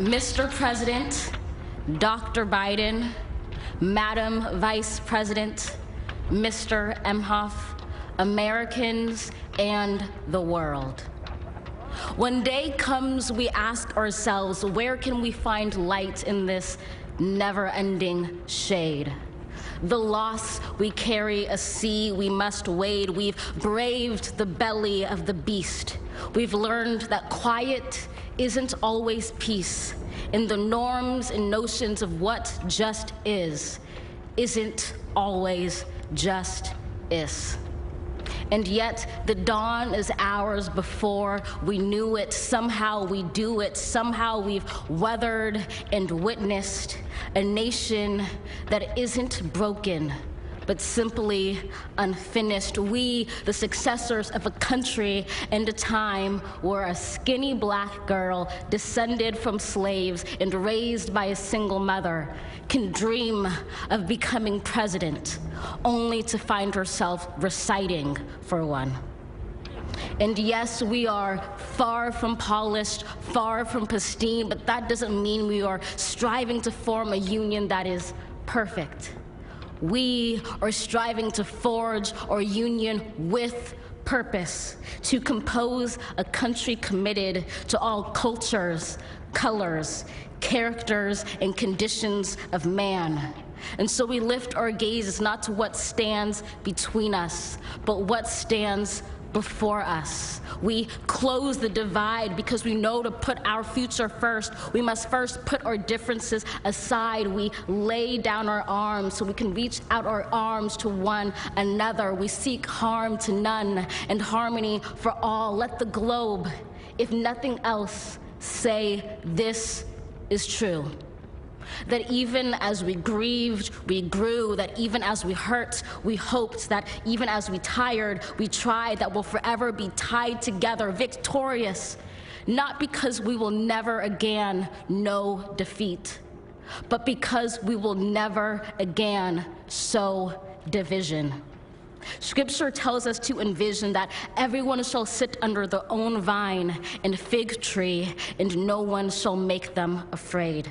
Mr. President, Dr. Biden, Madam Vice President, Mr. Emhoff, Americans, and the world. When day comes, we ask ourselves, where can we find light in this never-ending shade? The loss we carry, a sea we must wade. We've braved the belly of the beast. We've learned that quiet isn't always peace, and the norms and notions of what just isn't always just is. And yet, the dawn is ours before we knew it. Somehow we do it. Somehow we've weathered and witnessed a nation that isn't broken, but simply unfinished. We, the successors of a country and a time where a skinny black girl descended from slaves and raised by a single mother can dream of becoming president, only to find herself reciting for one. And yes, we are far from polished, far from pristine, but that doesn't mean we are striving to form a union that is perfect. We are striving to forge our union with purpose, to compose a country committed to all cultures, colors, characters, and conditions of man. And so we lift our gazes not to what stands between us, but what stands before us. We close the divide because we know to put our future first, we must first put our differences aside. We lay down our arms so we can reach out our arms to one another. We seek harm to none and harmony for all. Let the globe, if nothing else, say this is true. That even as we grieved, we grew. That even as we hurt, we hoped. That even as we tired, we tried. That we'll forever be tied together, victorious, not because we will never again know defeat, but because we will never again sow division. Scripture tells us to envision that everyone shall sit under their own vine and fig tree, and no one shall make them afraid.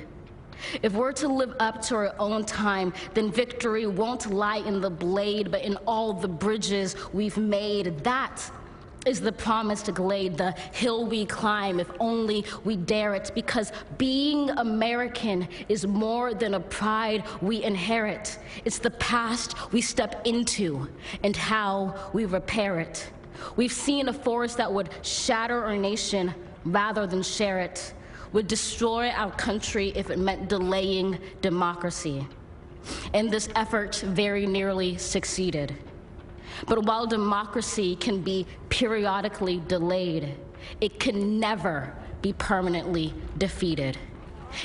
If we're to live up to our own time, then victory won't lie in the blade, but in all the bridges we've made. That is the promised glade, the hill we climb, if only we dare it, because being American is more than a pride we inherit. It's the past we step into and how we repair it. We've seen a force that would shatter our nation rather than share it, would destroy our country if it meant delaying democracy. And this effort very nearly succeeded. But while democracy can be periodically delayed, it can never be permanently defeated.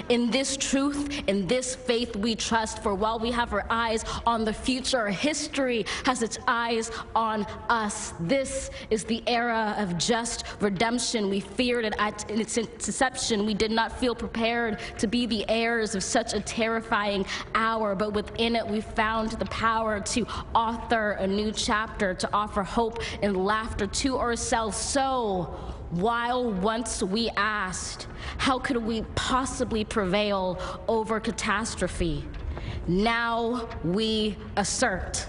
In this truth, in this faith we trust, for while we have our eyes on the future, history has its eyes on us. This is the era of just redemption. We feared it at its inception. We did not feel prepared to be the heirs of such a terrifying hour, but within it we found the power to author a new chapter, to offer hope and laughter to ourselves. So, while once we asked, how could we possibly prevail over catastrophe? Now we assert,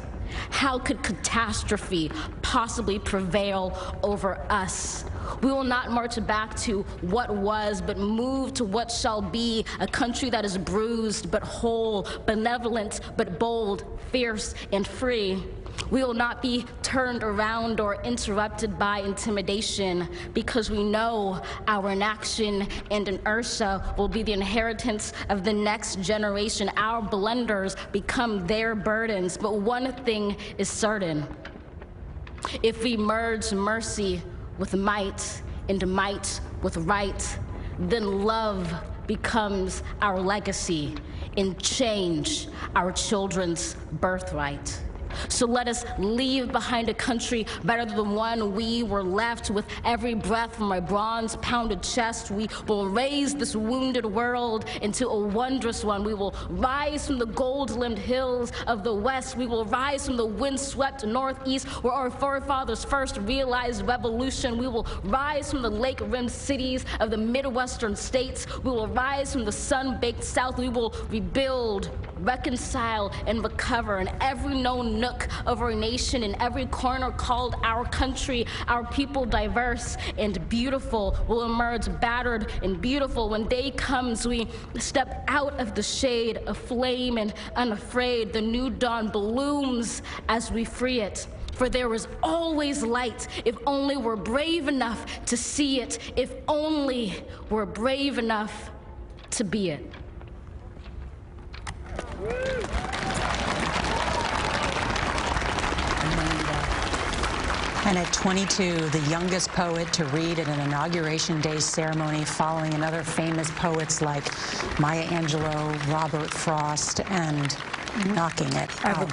how could catastrophe possibly prevail over us? We will not march back to what was, but move to what shall be, a country that is bruised but whole, benevolent but bold, fierce and free. We will not be turned around or interrupted by intimidation, because we know our inaction and inertia will be the inheritance of the next generation. Our blunders become their burdens. But one thing is certain: if we merge mercy with might and might with right, then love becomes our legacy and change our children's birthright. So let us leave behind a country better than the one we were left. With every breath from my bronze-pounded chest, we will raise this wounded world into a wondrous one. We will rise from the gold-limbed hills of the West. We will rise from the wind-swept Northeast, where our forefathers first realized revolution. We will rise from the lake-rimmed cities of the Midwestern states. We will rise from the sun-baked South. We will rebuild, reconcile, and recover in every known nook of our nation, in every corner called our country. Our people, diverse and beautiful, will emerge battered and beautiful. When day comes, we step out of the shade, aflame and unafraid. The new dawn blooms as we free it. For there is always light, if only we're brave enough to see it, if only we're brave enough to be it. And at 22, the youngest poet to read at an Inauguration Day ceremony following another famous poets like Maya Angelou, Robert Frost, and knocking it out.